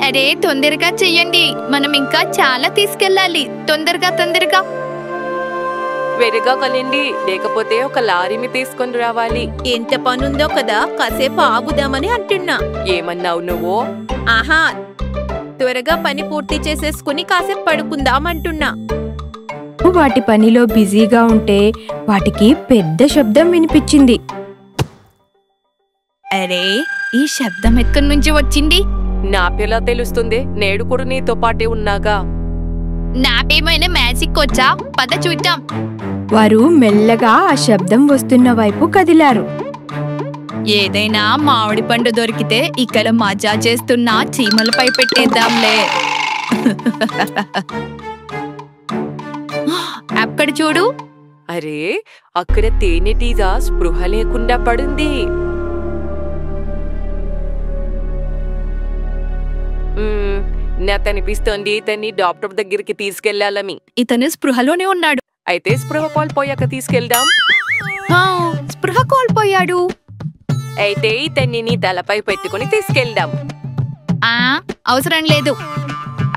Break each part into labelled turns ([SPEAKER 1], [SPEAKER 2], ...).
[SPEAKER 1] అరే తొందరగా చెయ్యండి, మనం ఇంకా చాలా తీసుకెళ్ళాలి. తొందరగా.
[SPEAKER 2] వెరగా కలండి, లేకపోతే ఒక లారీని తీసుకొని రావాలి.
[SPEAKER 3] ఎంత పనుందో కదా, కాసేపు ఆగుదామని అంటున్నా.
[SPEAKER 2] ఏమన్నావు నువ్వు?
[SPEAKER 3] ఆహా, త్వరగా పని పూర్తి చేసేసుకుని కాసేపు పడుకుందామంటున్నా.
[SPEAKER 4] వాటి పనిలో బిజీగా ఉంటే వాటికి పెద్ద శబ్దం వినిపించింది.
[SPEAKER 1] అరే ఈ శబ్దం ఎక్కడి నుంచి వచ్చింది?
[SPEAKER 2] నాకెలా తెలుస్తుంది? నేడు కూడా నీతో పాటే ఉన్నాగా.
[SPEAKER 1] నాపేమైనా మ్యాజిక్ వచ్చా? పద చూద్దాం.
[SPEAKER 4] వారు మెల్లగా ఆ శబ్దం వస్తున్న వైపు కదిలారు.
[SPEAKER 1] ఏదైనా మామిడి పండు దొరికితే ఇక్కడ మజా చేస్తున్న చీమలపై పెట్టేద్దాంలే. అక్కడ చూడు.
[SPEAKER 2] అరే అక్కడ తేనెటీగ స్పృహ లేకుండా పడింది. నాకనిపిస్తోంది ఇతన్ని డాక్టర్ దగ్గరికి తీసుకెళ్లాలని.
[SPEAKER 1] ఇతను స్పృహలోనే ఉన్నాడు.
[SPEAKER 2] అయితే స్పృహ కోల్పోయాక తీసుకెళ్దాం.
[SPEAKER 1] స్పృహ కోల్పోయాడు.
[SPEAKER 2] అయితే ఇతన్ని నీ తలపై పెట్టుకుని తీసుకెళ్దాం.
[SPEAKER 1] అవసరం లేదు.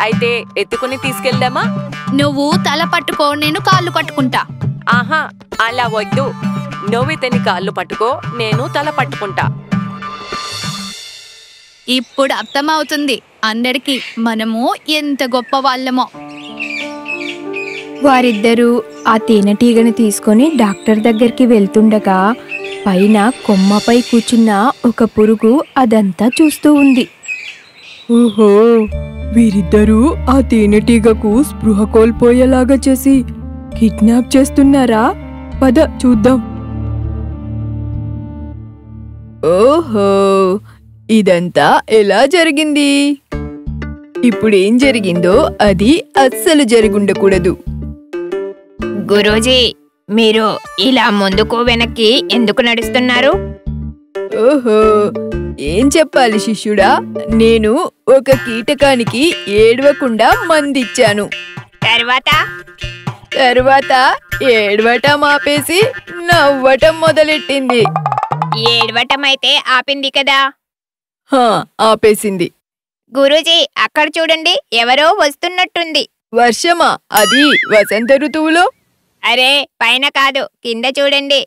[SPEAKER 2] అయితే ఎత్తుకుని తీసుకెళ్దామా?
[SPEAKER 1] నువ్వు తల పట్టుకో, నేను కాళ్ళు పట్టుకుంటా.
[SPEAKER 2] ఆహా, అలా వద్దు. నువ్వు ఇతని కాళ్ళు పట్టుకో, నేను తల పట్టుకుంటా.
[SPEAKER 1] ఇప్పుడు అర్థమవుతుంది అందరికి మనము ఎంత గొప్ప వాళ్ళమో.
[SPEAKER 4] వారిద్దరూ ఆ తేనెటీగని తీసుకొని డాక్టర్ దగ్గరికి వెళ్తుండగా పైన కొమ్మపై కూర్చున్న ఒక పురుగు అదంతా చూస్తూ ఉంది. ఓహో, వీరిద్దరూ ఆ తేనెటీగకు స్పృహ కోల్పోయేలాగా చేసి కిడ్నాప్ చేస్తున్నారా? పద చూద్దాం. ఓహో, ఇదంతా ఎలా జరిగింది? ఇప్పుడేం జరిగిందో అది అస్సలు జరుగుండకూడదు.
[SPEAKER 5] గురూజీ, మీరు ఇలా ముందుకు వెనక్కి ఎందుకు నడుస్తున్నారు?
[SPEAKER 4] ఓహో, ఏం చెప్పాలి శిష్యుడా? నేను ఒక కీటకానికి ఏడవకుండా మందిచ్చాను. తర్వాత ఏడవటం ఆపేసి నవ్వటం మొదలెట్టింది.
[SPEAKER 5] ఏడవటం అయితే ఆపింది కదా?
[SPEAKER 4] ఆపేసింది.
[SPEAKER 5] గురూజీ, అక్కడ చూడండి, ఎవరో వస్తున్నట్టుంది.
[SPEAKER 4] వర్షమా? అది వసంత ఋతువులో.
[SPEAKER 5] అరే పైన కాదు, కింద చూడండి.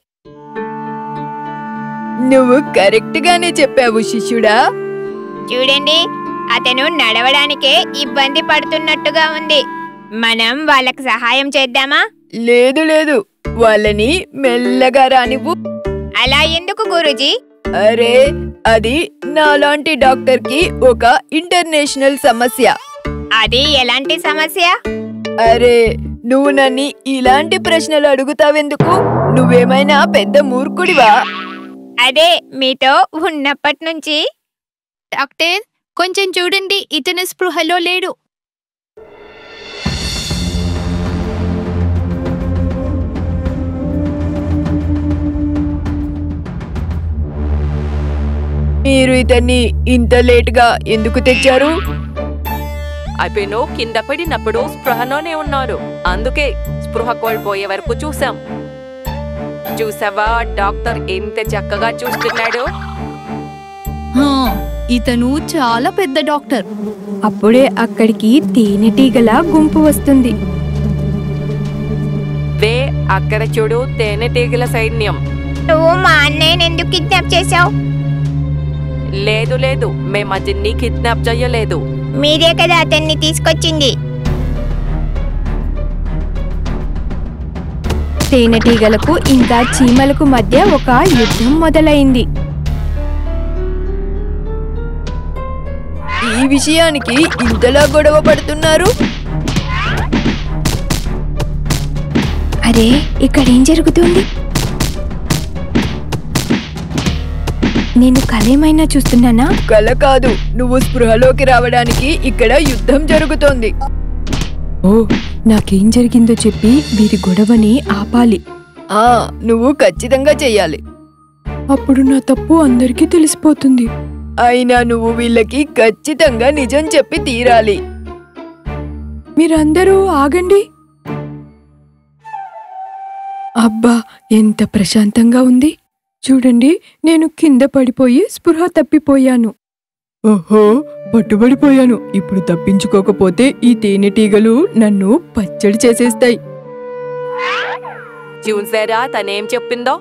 [SPEAKER 4] నువ్వు కరెక్ట్ గానే చెప్పావు శిష్యుడా.
[SPEAKER 5] చూడండి, అతను నడవడానికే ఇబ్బంది పడుతున్నట్టుగా ఉంది. మనం వాళ్ళకి సహాయం చేద్దామా?
[SPEAKER 4] లేదు, వాళ్ళని మెల్లగా రానివ్వు.
[SPEAKER 5] అలా ఎందుకు గురూజీ?
[SPEAKER 4] అరే, అది నాలాంటి డాక్టర్కి ఒక ఇంటర్నేషనల్ సమస్య.
[SPEAKER 5] అది ఎలాంటి సమస్య?
[SPEAKER 4] అరే, నువ్వు నన్ను ఇలాంటి ప్రశ్నలు అడుగుతావెందుకు? నువ్వేమైనా పెద్ద మూర్ఖుడివా?
[SPEAKER 5] అదే మీతో ఉన్నప్పటి నుంచి.
[SPEAKER 1] డాక్టర్, కొంచెం చూడండి, ఇతను స్పృహలో లేడు.
[SPEAKER 4] మీరు ఇతన్ని ఇంత లేటుగా ఎందుకు తెచ్చారు?
[SPEAKER 2] అతను కింద పడినప్పుడు స్పృహలోనే ఉన్నారు. అందుకే స్పృహ కోల్పోయే వరకు చూసాం. చూసావా డాక్టర్ ఎంత చక్కగా చూస్తున్నాడు?
[SPEAKER 1] ఇతను చాలా పెద్ద డాక్టర్.
[SPEAKER 4] అప్పుడే అక్కడికి తేనెటీగల గుంపు వస్తుంది.
[SPEAKER 2] అక్కడ చూడు, తేనెటీగల సైన్యం.
[SPEAKER 5] నువ్వు మా అన్నయ్యని ఎందుకు కిడ్నాప్ చేశావు?
[SPEAKER 2] లేదు, మేము అతన్ని కిడ్నాప్ చేయలేదు.
[SPEAKER 5] మీరే కదా అతన్ని తీసుకొచ్చింది.
[SPEAKER 4] తేనెటీగలకు ఇంకా చీమలకు మధ్య ఒక యుద్ధం మొదలైంది. ఈ విషయానికి ఇంతలా గొడవ పడుతున్నారు? అరే, ఇక్కడేం జరుగుతుంది? నేను కలేమైనా చూస్తున్నానా? కల కాదు, నువ్వు స్పృహలోకి రావడానికి ఇక్కడ యుద్ధం జరుగుతోంది. ఓ, నాకేం జరిగిందో చెప్పి వీరి గొడవని ఆపాలి. నువ్వు ఖచ్చితంగా చెయ్యాలి. అప్పుడు నా తప్పు అందరికీ తెలిసిపోతుంది. అయినా నువ్వు వీళ్ళకి ఖచ్చితంగా నిజం చెప్పి తీరాలి. మీరందరూ ఆగండి. అబ్బా, ఎంత ప్రశాంతంగా ఉంది. చూడండి, నేను కింద పడిపోయి స్పృహ తప్పిపోయాను. ఓహో, పట్టుబడిపోయాను. ఇప్పుడు తప్పించుకోకపోతే ఈ తేనెటీగలు నన్ను పచ్చడి చేసేస్తాయి.
[SPEAKER 2] చూసారా తనేం చెప్పిందో?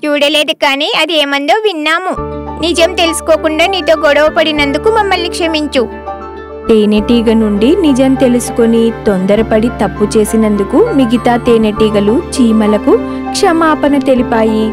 [SPEAKER 5] చూడలేదు కానీ అది ఏమందో విన్నాము. నిజం తెలుసుకోకుండా నీతో గొడవ పడినందుకు మమ్మల్ని క్షమించు.
[SPEAKER 4] తేనెటీగ నుండి నిజం తెలుసుకొని తొందరపడి తప్పు చేసినందుకు మిగతా తేనెటీగలు చీమలకు క్షమాపణ తెలిపాయి.